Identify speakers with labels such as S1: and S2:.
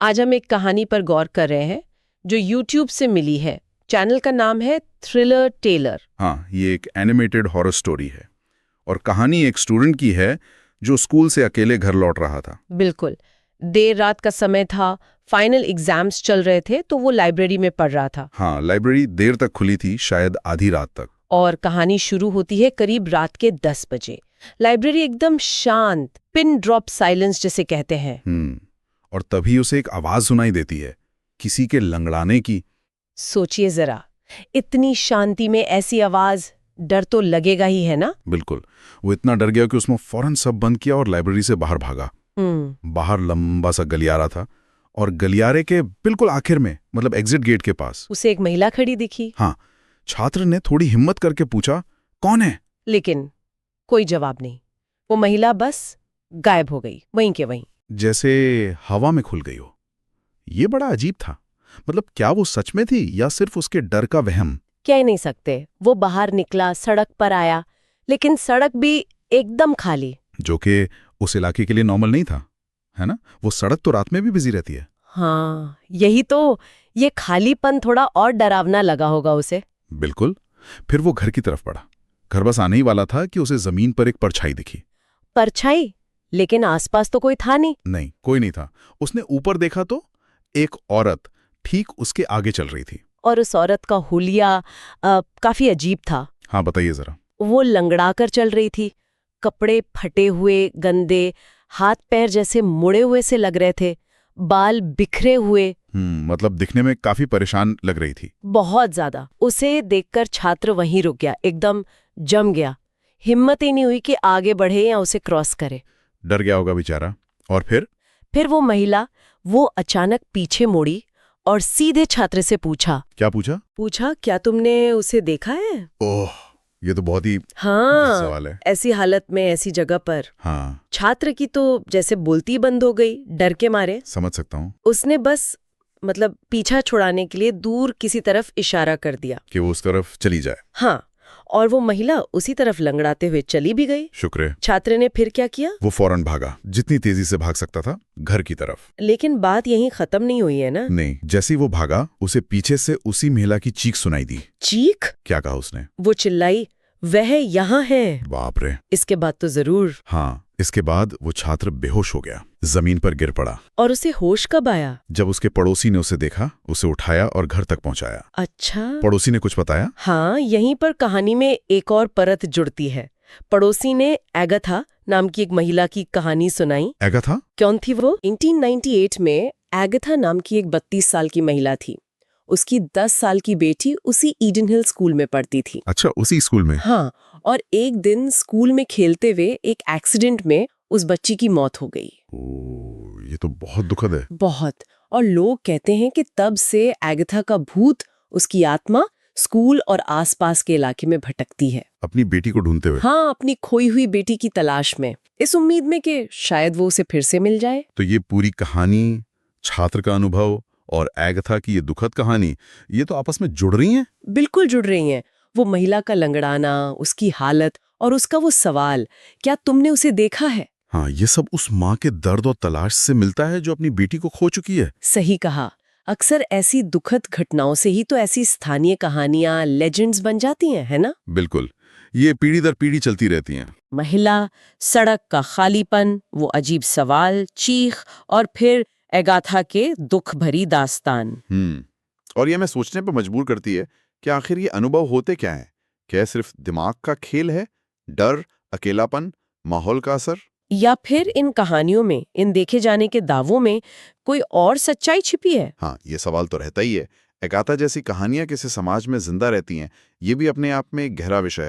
S1: आज हम एक कहानी पर गौर कर रहे हैं जो YouTube से मिली है। चैनल का नाम है थ्रिलर टेलर।
S2: हाँ, ये एक एनिमेटेड हॉरर स्टोरी है और कहानी एक स्टूडेंट की है जो स्कूल से अकेले घर लौट रहा था।
S1: बिल्कुल, देर रात का समय था, फाइनल एग्जाम्स चल रहे थे, तो वो लाइब्रेरी में पढ़ रहा था।
S2: हाँ, लाइब्रेरी देर तक खुली थी, शायद आधी रात तक।
S1: और कहानी शुरू होती है करीब रात के 10 बजे। लाइब्रेरी एकदम शांत, पिन ड्रॉप साइलेंस जिसे कहते हैं।
S2: और तभी उसे एक आवाज सुनाई देती है, किसी के लंगड़ाने की।
S1: सोचिए जरा, इतनी शांति में ऐसी आवाज, डर तो लगेगा ही, है ना?
S2: बिल्कुल। वो इतना डर गया कि उसने फौरन सब बंद किया और लाइब्रेरी से बाहर भागा। बाहर लंबा सा गलियारा था और गलियारे के बिल्कुल आखिर में, मतलब एग्जिट गेट के पास,
S1: उसे एक महिला खड़ी दिखी।
S2: हाँ, छात्र ने थोड़ी हिम्मत करके पूछा, कौन है?
S1: लेकिन कोई जवाब नहीं। वो महिला बस गायब हो गई, वहीं के वहीं,
S2: जैसे हवा में खुल गई हो। ये बड़ा अजीब था। मतलब क्या वो सच में थी या सिर्फ उसके डर का वहम?
S1: कह ही नहीं सकते। वो बाहर निकला, सड़क पर आया, लेकिन सड़क भी एकदम खाली।
S2: जो कि उस इलाके के लिए नॉर्मल नहीं था, है ना? वो सड़क तो रात में भी बिजी रहती है।
S1: हाँ, यही तो। ये खालीपन थोड़ा और डरावना लगा होगा उसे।
S2: बिल्कुल। फिर वो घर की तरफ बढ़ा। घर बस आने ही वाला था कि उसे जमीन पर एक परछाई दिखी।
S1: परछाई? लेकिन आसपास तो कोई था नहीं।
S2: नहीं, कोई नहीं था। उसने ऊपर देखा तो एक औरत ठीक उसके आगे चल रही थी।
S1: और उस औरत का हुलिया काफी अजीब था।
S2: हाँ, बताइए जरा।
S1: वो लंगड़ाकर चल रही थी, कपड़े फटे हुए, गंदे, हाथ पैर जैसे मुड़े हुए से लग रहे थे, बाल बिखरे हुए।
S2: मतलब दिखने में काफी परेशान लग रही थी।
S1: बहुत ज्यादा। उसे देखकर छात्र वहीं रुक गया, एकदम जम गया। हिम्मत ही नहीं हुई कि आगे बढ़े या उसे क्रॉस करे।
S2: डर गया होगा बेचारा। और
S1: फिर वो महिला, वो अचानक पीछे मुड़ी और सीधे छात्र से पूछा।
S2: क्या पूछा?
S1: पूछा, क्या तुमने उसे देखा है?
S2: ओह, ये तो बहुत ही
S1: हाँ,
S2: सवाल है।
S1: ऐसी हालत में, ऐसी जगह पर।
S2: हाँ,
S1: छात्र की तो जैसे बोलती बंद हो गई, डर के मारे।
S2: समझ सकता हूँ।
S1: उसने बस पीछा छुड़ाने के लिए दूर किसी तरफ इशारा कर दिया
S2: कि वो उस तरफ चली जाए।
S1: हाँ, और वो महिला उसी तरफ लंगड़ाते हुए चली भी गई।
S2: शुक्र है।
S1: छात्र ने फिर क्या किया?
S2: वो फौरन भागा, जितनी तेजी से भाग सकता था, घर की तरफ।
S1: लेकिन बात यहीं खत्म नहीं हुई है ना?
S2: नहीं, जैसे ही वो भागा, उसे पीछे से उसी महिला की चीख सुनाई दी।
S1: चीख?
S2: क्या कहा उसने?
S1: वो चिल्लाई, वह यहाँ है।
S2: बाप रे।
S1: इसके बाद तो जरूर।
S2: हाँ, इसके बाद वो छात्र बेहोश हो गया, जमीन पर गिर पड़ा।
S1: और उसे होश कब आया?
S2: जब उसके पड़ोसी ने उसे देखा, उसे उठाया और घर तक पहुंचाया।
S1: अच्छा।
S2: पड़ोसी ने कुछ बताया?
S1: हाँ, यहीं पर कहानी में एक और परत जुड़ती है। पड़ोसी ने एगाथा नाम की एक महिला की कहानी सुनाई।
S2: एगाथा?
S1: कौन थी वो? 1998 में एगाथा नाम की एक 32 साल की महिला थी। उसकी 10 साल की बेटी उसी ईडन हिल स्कूल में पढ़ती थी।
S2: अच्छा, उसी स्कूल में?
S1: हाँ, और एक दिन स्कूल में खेलते हुए एक एक्सीडेंट में उस बच्ची की मौत हो गई।
S2: ओह, ये तो बहुत दुखद है।
S1: बहुत। और लोग कहते हैं कि तब से एगाथा का भूत, उसकी आत्मा, स्कूल और आसपास के इलाके में भटकती है,
S2: अपनी बेटी को ढूंढते हुए।
S1: हाँ, अपनी खोई हुई बेटी की तलाश में, इस उम्मीद में कि शायद वो उसे फिर से मिल जाए।
S2: तो ये पूरी कहानी, छात्र का अनुभव और एगाथा की ये दुखद कहानी, ये तो आपस में जुड़ रही हैं?
S1: बिल्कुल जुड़ रही हैं। वो महिला का लंगड़ाना, उसकी हालत और उसका वो सवाल, क्या तुमने उसे देखा है?
S2: हाँ, ये सब उस माँ के दर्द और तलाश से मिलता है जो अपनी बेटी को खो चुकी है।
S1: सही कहा। अक्सर ऐसी दुखद घटनाओं से ही तो ऐसी स्थानीय कहानियां, लेजेंड्स बन जाती हैं, है ना?
S2: बिल्कुल, ये पीढ़ी दर पीढ़ी चलती रहती हैं।
S1: महिला, सड़क का खालीपन, वो अजीब सवाल, चीख और फिर एगाथा के दुख भरी दास्तान।
S2: और ये हमें सोचने पर मजबूर करती है कि आखिर ये अनुभव होते क्या हैं? क्या सिर्फ दिमाग का खेल है? डर, अकेलापन, माहौल का असर?
S1: या फिर इन कहानियों में, इन देखे जाने के दावों में कोई और सच्चाई छिपी है?
S2: हाँ, ये सवाल तो रहता ही है। एगाथा जैसी कहानियां किसी समाज में जिंदा रहती हैं, ये भी अपने आप में एक गहरा विषय है।